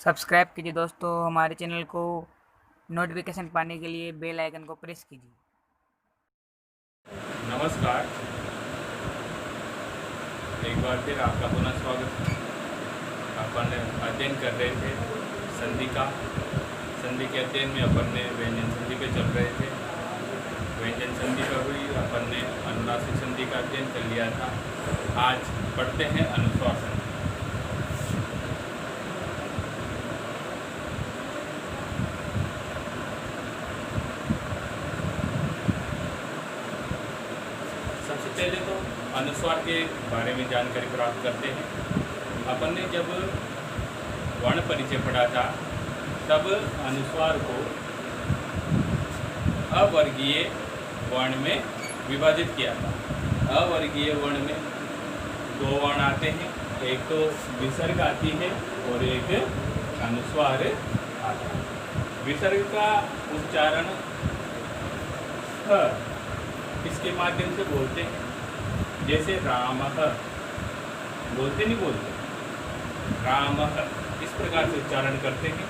Subscribe कीजिए दोस्तों हमारे चैनल को। नोटिफिकेशन पाने के लिए बेल आइकन को प्रेस कीजिए। नमस्कार, एक बार फिर आपका पुनः स्वागत। अपन अध्ययन कर रहे थे संधि के अध्ययन में अपन ने व्यंजन संधि पे चल रहे थे। व्यंजन संधि पर हुई अपन ने अनुनासिक संधि का अध्ययन कर लिया था। आज पढ़ते हैं अनुस्वार संधि। सबसे पहले तो अनुस्वार के बारे में जानकारी प्राप्त करते हैं। अपन ने जब वर्ण परिचय पढ़ा था तब अनुस्वार को अवर्गीय वर्ण में विभाजित किया था। अवर्गीय वर्ण में दो वर्ण आते हैं, एक तो विसर्ग आती है और एक अनुस्वार आता है। विसर्ग का उच्चारण ह इसके माध्यम से बोलते हैं, जैसे रामः बोलते नहीं बोलते रामः इस प्रकार से उच्चारण करते हैं।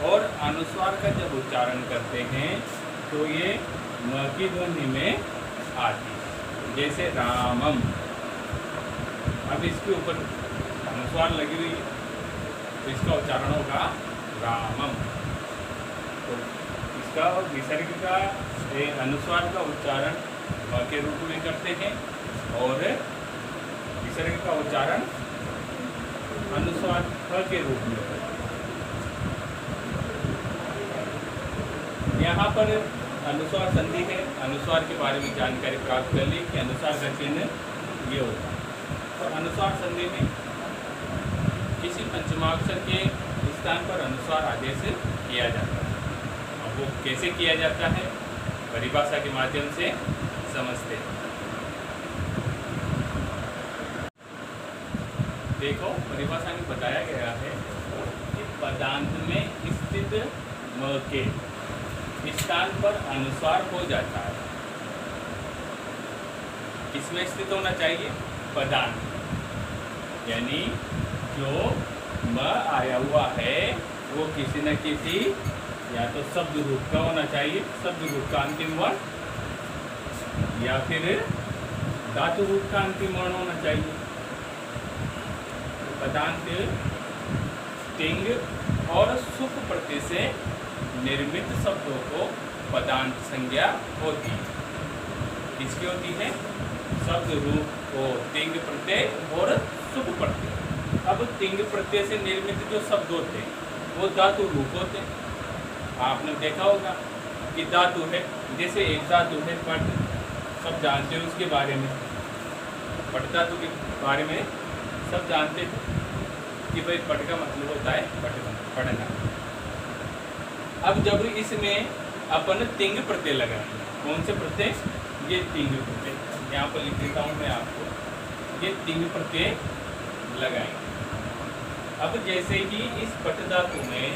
और अनुस्वार का जब उच्चारण करते हैं तो ये म की ध्वनि में आती है, जैसे रामम। अब इसके ऊपर अनुस्वार लगी हुई है तो इसका उच्चारण होगा रामम। तो इसका विसर्ग का अनुस्वार का उच्चारण म के रूप में करते हैं और विसर्ग का उच्चारण अनुस्वार ख के रूप में करते हैं। यहाँ पर अनुस्वार संधि है। अनुस्वार के बारे में जानकारी प्राप्त कर ली कि अनुस्वार का चिन्ह ये होता है। तो अनुस्वार संधि में किसी पंचमाक्षर के स्थान पर अनुस्वार आदेश किया जाता है। अब वो कैसे किया जाता है परिभाषा के माध्यम से समझते हैं। देखो, परिभाषा में बताया गया है कि पदांत में स्थित म के स्थान पर अनुस्वार हो जाता है। किसमें स्थित होना चाहिए? पदांत, यानी जो म आया हुआ है वो किसी न किसी या तो शब्द रूप का होना चाहिए, शब्द रूप का अंतिम वर्ण, या फिर धातु रूप का अंतिम वर्ण होना चाहिए। पदांत तिंग और सुख प्रत्यय से निर्मित शब्दों को पदांत संज्ञा होती है। किसकी होती है? शब्द रूप को तिंग प्रत्यय और सुख प्रत्यय। अब तिंग प्रत्यय से निर्मित जो शब्द होते हैं वो धातु रूप होते हैं। आपने देखा होगा कि धातु है, जैसे एक धातु है पट, सब जानते हो उसके बारे में। पट धातु के बारे में सब जानते हैं कि भाई पट का मतलब होता है पढ़ना। अब जब इसमें अपन तिंग प्रत्यय लगाएंगे, कौन से प्रत्यय? ये तिंग प्रत्यय, यहाँ पर लिख देता हूँ मैं आपको, ये तिंग प्रत्यय लगाएंगे। अब जैसे ही इस पट धातु में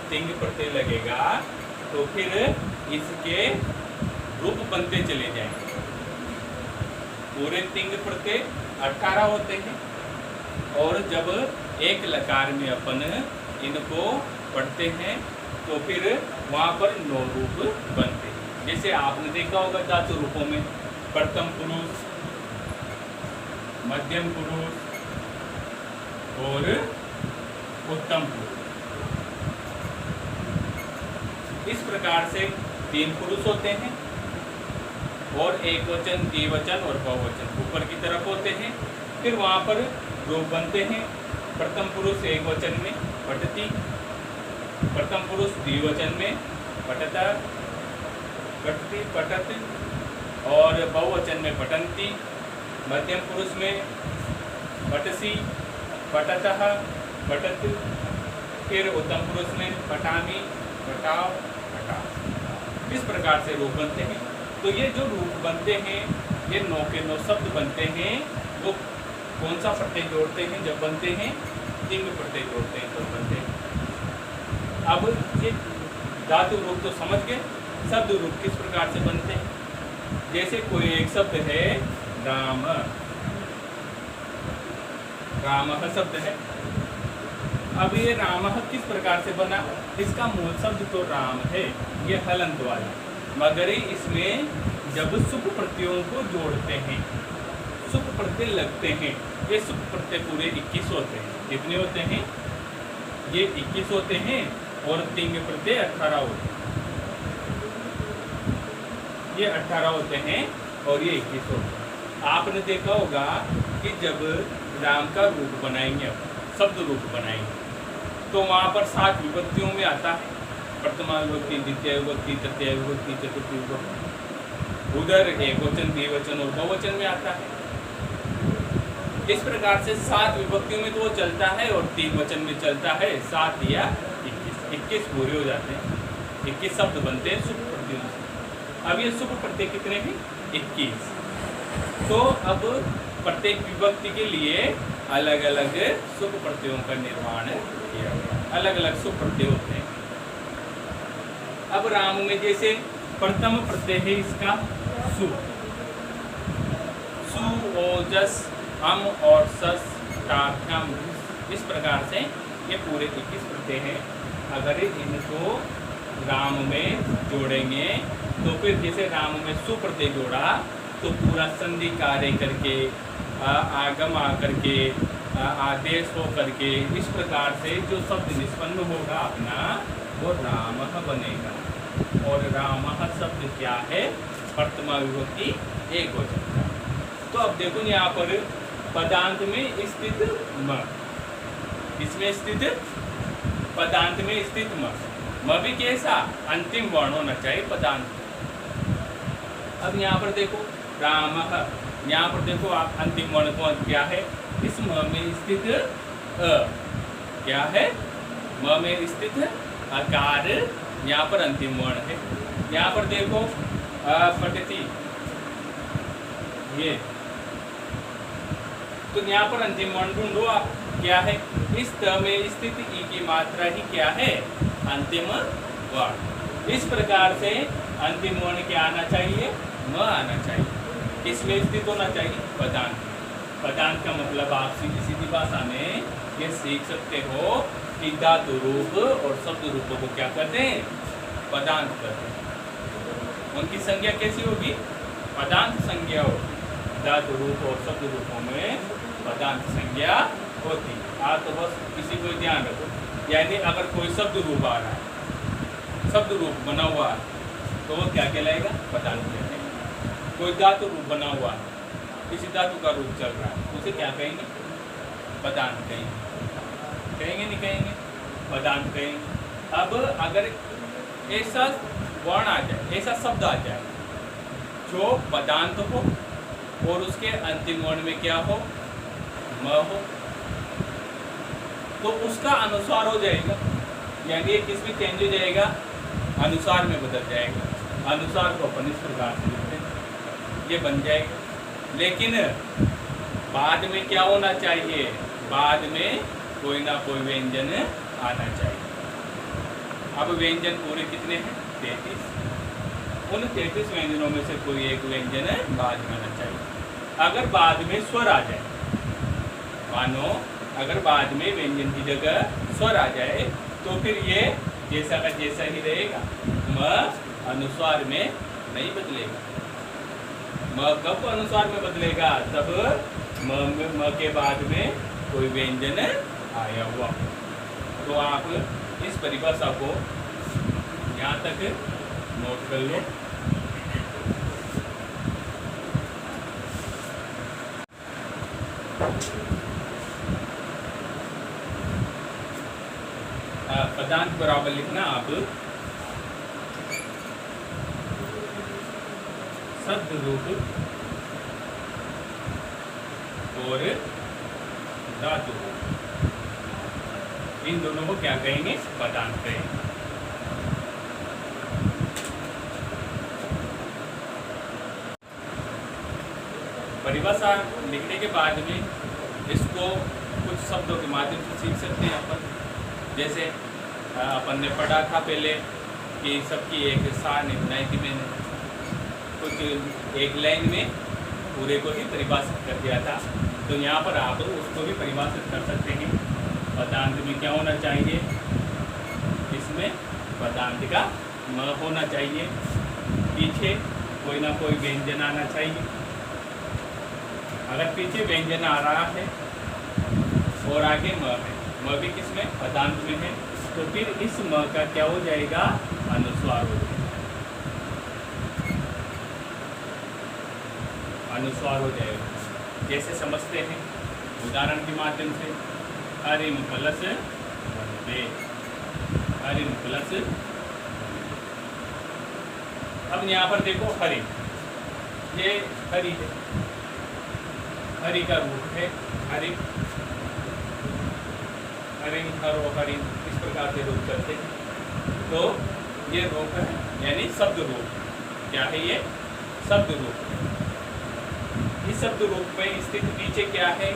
तिंग प्रत्यय लगेगा तो फिर इसके रूप बनते चले जाएंगे। पूरे तिंग प्रत्यय 18 होते हैं और जब एक लकार में अपन इनको पढ़ते हैं तो फिर वहाँ पर 9 रूप बनते हैं। जैसे आपने देखा होगा धातु रूपों में प्रथम पुरुष, मध्यम पुरुष और उत्तम पुरुष। इस प्रकार से 3 पुरुष होते हैं और एक वचन, द्विवचन और बहुवचन ऊपर की तरफ होते हैं। फिर वहाँ पर रूप बनते हैं। प्रथम पुरुष एक वचन में पठति, प्रथम पुरुष द्विवचन में पठता, पठति, पठत, और बहुवचन में पठन्ति, मध्यम पुरुष में पठसी, पठतः, पठत, फिर उत्तम पुरुष में पठामि, पठाव, पठा। इस प्रकार से रूप बनते हैं। तो ये जो रूप बनते हैं, ये 9 के 9 शब्द बनते हैं। वो कौन सा प्रत्यय जोड़ते हैं जब बनते हैं? तिंग प्रत्यय जोड़ते हैं तब बनते हैं। अब ये धातु रूप तो समझ गए, शब्द रूप किस प्रकार से बनते हैं? जैसे कोई एक शब्द है राम, रामः शब्द है, अब ये रामः किस प्रकार से बना? इसका मूल शब्द तो राम है, ये हलंत वाला, मगर इसमें जब सुख प्रत्ययों को जोड़ते हैं, सुख प्रत्यय लगते हैं, ये सुख प्रत्यय पूरे 21 होते हैं। कितने होते हैं? ये 21 होते हैं और तिंग प्रत्यय 18 होते हैं। ये 18 होते हैं और ये 21 होते हैं। आपने देखा होगा कि जब राम का रूप बनाएंगे, शब्द रूप बनाएंगे, तो वहाँ पर 7 विभक्तियों में आता है। प्रथमा विभक्ति, द्वितीय विभक्ति, तृतीय विभक्ति, चतुर्थी विभक्ति। उधर एकवचन, द्विवचन और बहुवचन में आता है। इस प्रकार से 7 विभक्तियों में तो वो चलता है और 3 वचन में चलता है 7 या 21 पूरे हो जाते हैं। 21 शब्द बनते हैं सुख प्रत्ययों से। अब ये सुख प्रत्यय कितने हैं? 21। तो अब प्रत्येक विभक्ति के लिए अलग अलग सुख प्रत्ययों का निर्माण किया गया। अलग अलग सुख प्रत्यय होते हैं। अब राम में जैसे प्रथम प्रत्यय है इसका सु, सु ओजस अम और सस टार्थ्यम। इस प्रकार से ये पूरे 21 प्रत्यय हैं। अगर इनको राम में जोड़ेंगे तो फिर जैसे राम में सु प्रत्यय जोड़ा तो पूरा संधि कार्य करके आगम आकर के आदेश हो करके इस प्रकार से जो शब्द निष्पन्न होगा अपना वो रामः बनेगा। और रामः शब्द क्या है? प्रथमा विभक्ति एकवचन का। तो अब देखो यहाँ पर पदांत में स्थित म, इसमें स्थित पदांत में स्थित म भी कैसा? अंतिम वर्ण होना चाहिए पदांत। अब यहाँ पर देखो रामः, यहाँ पर देखो आप अंतिम वर्ण कौन क्या है? इस म में स्थित अ क्या है? म में स्थित अकार यहाँ पर अंतिम वर्ण है। यहाँ पर देखो पठति, ये तो यहाँ पर अंतिम वर्ण ढूंढो आप, क्या है? इस त में स्थित ई की मात्रा ही क्या है? अंतिम वर्ण। इस प्रकार से अंतिम वर्ण क्या आना चाहिए? म आना चाहिए। किसमें स्थित होना चाहिए? पदांत। पदांत का मतलब आप सीधी सीधी भाषा में ये सीख सकते हो कि धातु रूप और शब्द रूपों को क्या करते हैं? पदांत करते हैं। उनकी संज्ञा कैसी होगी? पदांत संज्ञा होगी। धातु रूप और शब्द रूपों में पदांत संज्ञा होती। आप तो बस किसी को ध्यान रखो, यानी अगर कोई शब्द रूप आ रहा है, शब्द रूप बना हुआ है, तो वो क्या कहलाएगा? पदांत कहते हैं। कोई धातु रूप बना हुआ है, किसी धातु का रूप चल रहा है, उसे क्या कहेंगे? पदांत कहेंगे। कहेंगे नहीं कहेंगे? पदांत कहेंगे। अब अगर ऐसा वर्ण आ जाए, ऐसा शब्द आ जाए जो पदांत हो और उसके अंतिम वर्ण में क्या हो? म हो, तो उसका अनुस्वार हो जाएगा, यानी किसमें चेंज हो जाएगा? अनुसार में बदल जाएगा। अनुसार को अपन इस प्रकार से लिखते हैं, ये बन जाएगा। लेकिन बाद में क्या होना चाहिए? बाद में कोई ना कोई व्यंजन आना चाहिए। अब व्यंजन पूरे कितने हैं? 33। उन 33 व्यंजनों में से कोई एक व्यंजन बाद में आना चाहिए। अगर बाद में स्वर आ जाए, मानो अगर बाद में व्यंजन की जगह स्वर आ जाए तो फिर ये जैसा का जैसा ही रहेगा। म अनुस्वार में नहीं बदलेगा। म कब अनुस्वार में बदलेगा? तब म के बाद में कोई व्यंजन आया हुआ। तो आप इस परिभाषा को यहाँ तक नोट कर लो। पदांत बराबर लिखना आप शब्द रूप और धातु। इन दोनों को क्या कहेंगे? पदांत कहेंगे। परिभाषा लिखने के बाद में इसको कुछ शब्दों के माध्यम से सीख सकते हैं अपन। जैसे अपन ने पढ़ा था पहले कि सबकी एक सार ने बनाई थी, मैंने कुछ एक लाइन में पूरे को ही परिभाषित कर दिया था। तो यहाँ पर आप उसको भी परिभाषित कर सकते हैं पदांत में क्या होना चाहिए, इसमें पदांत का म होना चाहिए, पीछे कोई ना कोई व्यंजन आना चाहिए। अगर पीछे व्यंजन आ रहा है और आगे म है, म भी किसमें, पदांत में है, तो फिर इस म का क्या हो जाएगा, अनुस्वार हो जाएगा, अनुस्वार हो जाएगा। कैसे समझते हैं, उदाहरण के माध्यम से, हरिम प्लस वंदे, हरिम प्लस। अब यहाँ पर देखो हरि, ये हरि है, हरि का रूप है हरि, हरिम हरो हरिम, इस प्रकार से रूप करते हैं। तो ये रूप है, यानी शब्द रूप। क्या है ये, शब्द रूप। इस शब्द रूप में स्थित पीछे क्या है,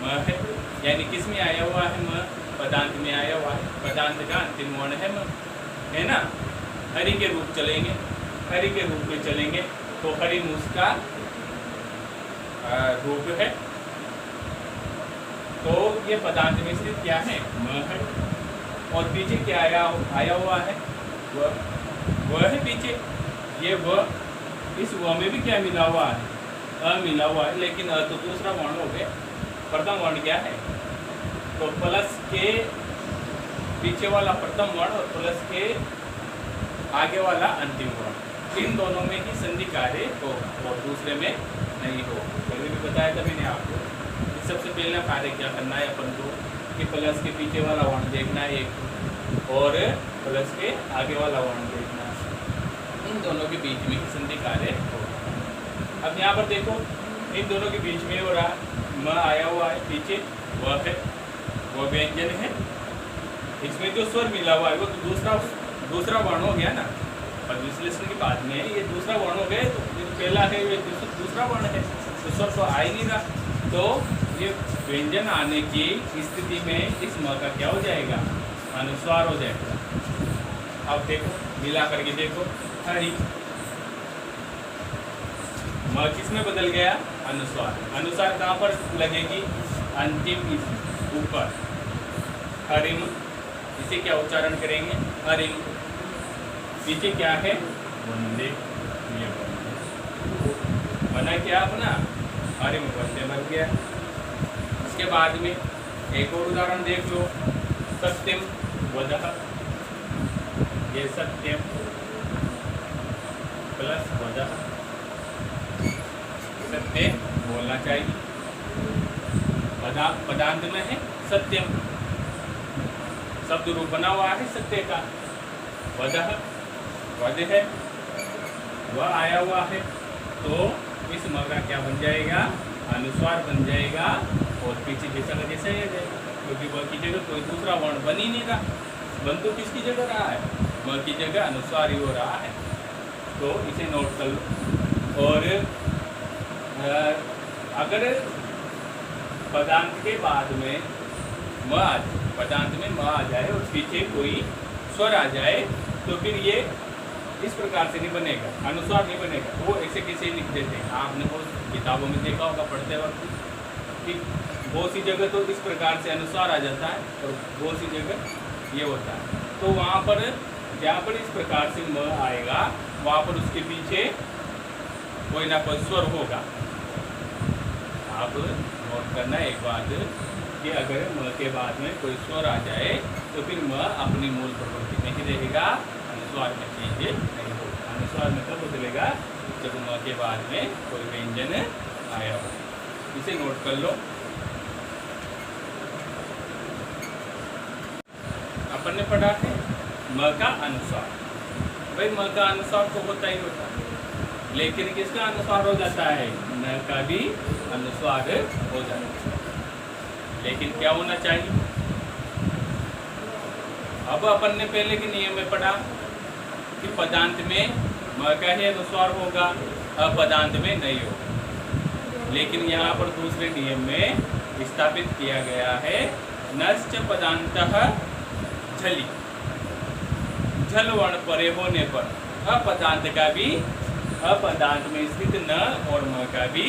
म है, यानी किस में आया हुआ है, म पदांत में आया हुआ है, पदांत का अंतिम वर्ण है म, है ना। हरि के रूप चलेंगे, हरि के रूप में चलेंगे तो हरिम उसका रूप है, तो ये पदांत में स्थित क्या है, म है। और पीछे क्या आया हुआ है, वह है पीछे, ये वह, इस व में भी क्या मिला हुआ है, अ मिला हुआ है, लेकिन अ तो दूसरा वर्ण हो गया, प्रथम वर्ण क्या है, तो प्लस के पीछे वाला प्रथम वर्ण और प्लस के आगे वाला अंतिम वर्ण, इन दोनों में ही संधि कार्य हो और दूसरे में नहीं हो। पहले भी बताया था मैंने आपको, सबसे पहला कार्य क्या करना है अपन को, कि प्लस के पीछे वाला वर्ण देखना है एक, और प्लस के आगे वाला वर्ण देखना है, इन दोनों के बीच में ही संधि कार्य हो। अब यहाँ पर देखो, इन दोनों के बीच में हो रहा, म आया हुआ है पीछे, वह है, वह व्यंजन है, इसमें जो स्वर मिला हुआ है वो तो दूसरा वर्ण हो गया ना, और विश्लेषण के बाद में ये दूसरा वर्ण हो गया, तो जो पहला है ये दूसरा वर्ण है, तो स्वर तो आ ही नहीं रहा, तो ये व्यंजन आने की स्थिति में इस म का क्या हो जाएगा, अनुस्वार हो जाएगा। अब देखो, मिला करके देखो, हरि, म किस में बदल गया, अनुस्वार। अनुस्वार कहाँ पर लगेगी, अंतिम ऊपर, हरिम, इसे क्या उच्चारण करेंगे, हरिम। पीछे क्या है, वंदे, ये वंदे बना क्या अपना, हरिम वंदे बन गया। इसके बाद में एक और उदाहरण देख लो, सत्यम वदः, ये सत्यम प्लस वदः, सत्य बोलना चाहिए, पदांत में है सत्यम, शब्द रूप बना हुआ है सत्य का, वदः, वद है, वह आया हुआ है, तो इस म का क्या बन जाएगा, अनुस्वार बन जाएगा, और पीछे जैसा का जैसा ही आ जाएगा, क्योंकि वह की जगह कोई दूसरा वर्ण बन ही नहीं रहा, बन तो किसकी जगह रहा है, वह की जगह अनुस्वार ही हो रहा है, तो इसे नोट कर लो। और अगर पदांत के बाद में म आ जाए, पदांत में म आ जाए और पीछे कोई स्वर आ जाए, तो फिर ये इस प्रकार से नहीं बनेगा, अनुस्वार नहीं बनेगा, तो वो ऐसे कैसे लिख देते हैं, आपने बहुत किताबों में देखा होगा पढ़ते वक्त, कि बहुत सी जगह तो इस प्रकार से अनुस्वार आ जाता है और बहुत सी जगह ये होता है, तो वहाँ पर जहाँ पर इस प्रकार से म आएगा, वहाँ पर उसके पीछे कोई ना कोई स्वर होगा। आप नोट करना एक बात, कि अगर म के बाद में कोई स्वर आ जाए तो फिर म अपनी मूल प्रवृत्ति नहीं रहेगा, अनुस्वार में चेंज नहीं होगा। अनुस्वार में कब बदलेगा, जब म के बाद में कोई व्यंजन आया हो। इसे नोट कर लो। अपन ने पढ़ा है म का अनुस्वार, भाई म का अनुस्वार तो होता ही होता है, लेकिन किसका अनुस्वार हो जाता है, न का भी अनुस्वार हो जाता है, लेकिन क्या होना चाहिए। अब अपन ने पहले के नियम में पढ़ा कि पदांत में म का ही अनुस्वार होगा, अपदांत में नहीं होगा, लेकिन यहाँ पर दूसरे नियम में स्थापित किया गया है, नश्च पदांतः झलि, झल वर्ण परे होने पर अपदांत का भी, अपदांत में स्थित न और म का भी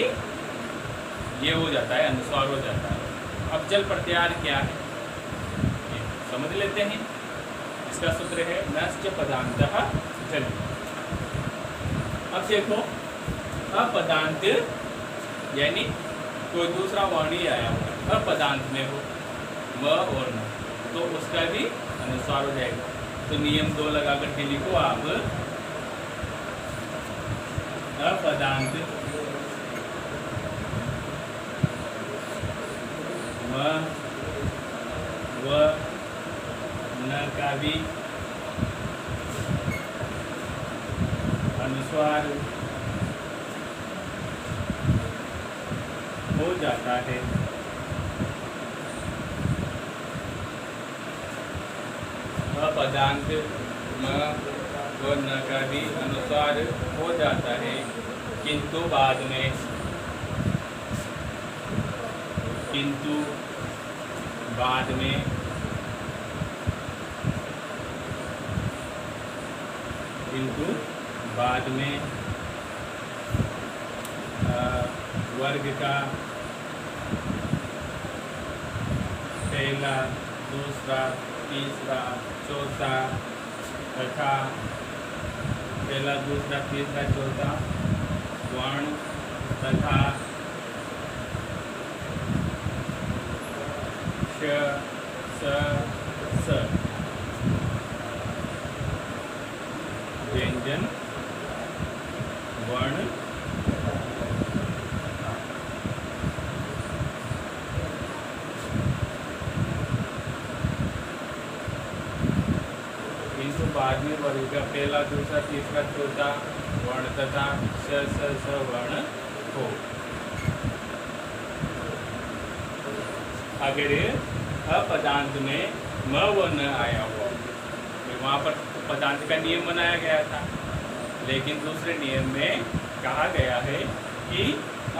ये हो जाता है, अनुस्वार हो जाता है। अब जल प्रत्याहार क्या है, समझ लेते हैं। इसका सूत्र है नश्च पदांतः जल। अब देखो अपदांत यानी कोई दूसरा वर्ण ही आया हो अपदांत में हो म और न, तो उसका भी अनुस्वार हो जाएगा। तो नियम 2 लगा करके लिखो आप अपदांत म व न का भी अनुस्वार हो जाता है। अपदांत म व न का भी अनुस्वार हो जाता है, किंतु बाद में वर्ग का पहला, दूसरा, तीसरा, चौथा तथा पहला, दूसरा, तीसरा, चौथा वर्ण तथा श, स व्यंजन वर्ण बाद में वर्ग का पहला, दूसरा, तीसरा, चौथा वर्ण तथा स वर्ण हो। अगर अपदांत में म व न आया हो तो वहाँ पर पदांत का नियम बनाया गया था, लेकिन दूसरे नियम में कहा गया है कि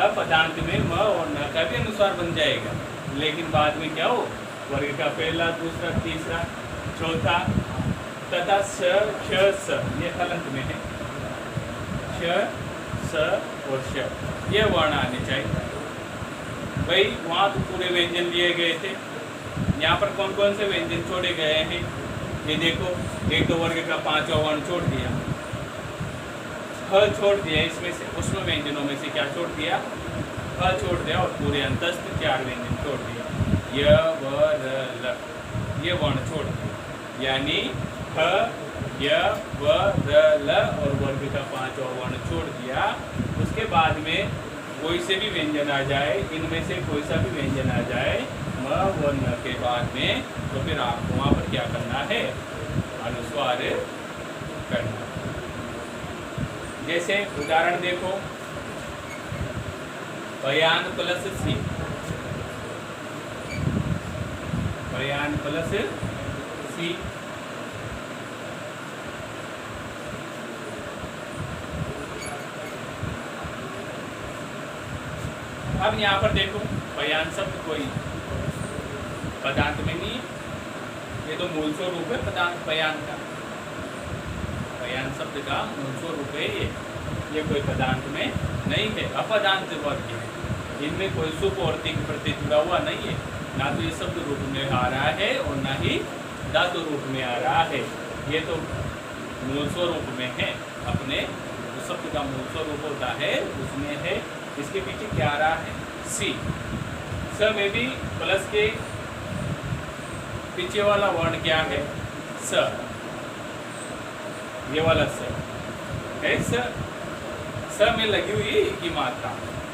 अपदांत में म और न का भी अनुसार बन जाएगा, लेकिन बाद में क्या हो वर्ग का पहला, दूसरा, तीसरा, चौथा तथा स, क्ष, स ये हलंत में है, क्ष, स और श ये वर्ण आने चाहिए। भाई वहाँ तो पूरे व्यंजन लिए गए थे, यहाँ पर कौन कौन से व्यंजन छोड़े गए हैं ये देखो। एक तो वर्ग का 5वां वर्ण छोड़ दिया, ह छोड़ दिया, इसमें से उसमें व्यंजनों में से क्या छोड़ दिया, ह छोड़ दिया, और पूरे अंतस्थ 4 व्यंजन छोड़ दिया, य व र ल ये वर्ण छोड़ दिया, यानी ह, य, व, र, ल और वर्ग का 5वां वर्ण छोड़ दिया। उसके बाद में कोई से भी व्यंजन आ जाए, इनमें से कोई सा भी व्यंजन आ जाए म व न के बाद में, तो फिर आपको वहाँ पर क्या करना है, अनुस्वार करना। जैसे उदाहरण देखो, बयान प्लस सी, बयान प्लस सी, अब यहाँ पर देखो बयान शब्द कोई पदांत में नहीं है, ये तो मूल स्वरूप है पदांत बयान का, बयान शब्द का मूल स्वरूप है ये कोई पदांत में नहीं है, अपदांत वर्ग है, इनमें कोई सुप और तिक प्रत्यय जुड़ा हुआ नहीं है, ना तो ये शब्द रूप में आ रहा है और ना ही धातु रूप में आ रहा है, ये तो मूल स्वरूप में है अपने, उस शब्द का मूल स्वरूप होता है उसमें है। इसके पीछे क्या आ रहा है, सी, स में भी प्लस के पीछे वाला वर्ण क्या है, स, ये वाला स है, स में लगी हुई की मात्रा।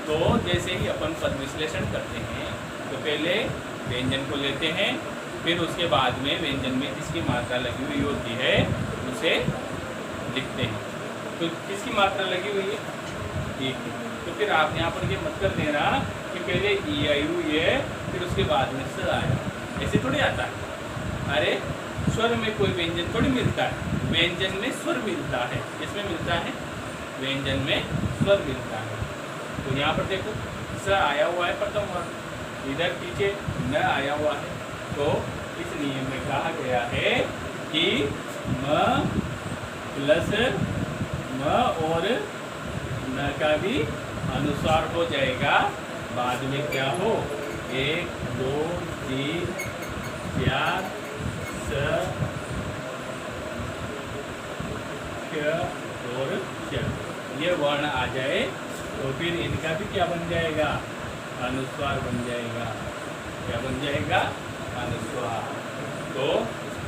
तो जैसे ही अपन पद विश्लेषण करते हैं तो पहले व्यंजन को लेते हैं, फिर उसके बाद में व्यंजन में जिसकी मात्रा लगी हुई होती है उसे लिखते हैं। तो किसकी मात्रा लगी हुई है, एक की। तो फिर आप यहाँ पर ये मत कर देना कि पहले ई आई यू ये फिर उसके बाद में स आया, ऐसे थोड़ी आता है। अरे स्वर में कोई व्यंजन थोड़ी मिलता है, व्यंजन में स्वर मिलता है, इसमें मिलता है व्यंजन में स्वर मिलता है। तो यहाँ पर देखो स आया हुआ है प्रथम वर्ण, इधर पीछे न आया हुआ है, तो इस नियम में कहा गया है कि म प्लस म और न का भी अनुसार हो जाएगा, बाद में क्या हो 1 2 3 4 स, क और च ये वर्ण आ जाए तो फिर इनका भी क्या बन जाएगा, अनुस्वार बन जाएगा। क्या बन जाएगा, अनुस्वार। तो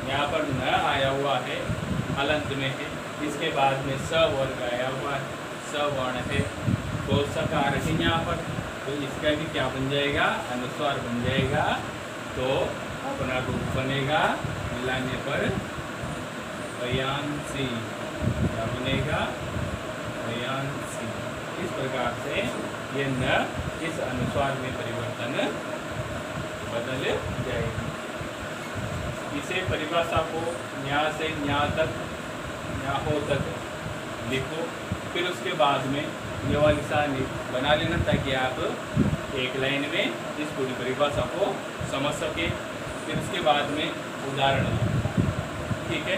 यहाँ पर न आया हुआ है, हलंत में है, इसके बाद में स वर्ग आया हुआ है, स वर्ण है, तो सकार है यहाँ पर, तो इसका भी क्या बन जाएगा, अनुस्वार बन जाएगा। तो अपना रूप बनेगा मिलाने पर अयांसी, क्या बनेगा, अयांसी। इस प्रकार से ये न इस अनुस्वार में परिवर्तन बदल जाएगी। इसे परिभाषा को न्या से न्या तक, न्या हो तक लिखो, फिर उसके बाद में ये वाली सारणी बना लेना ताकि आप एक लाइन में इस पूरी परिभाषा को समझ सके। फिर उसके बाद में उदाहरण, ठीक है।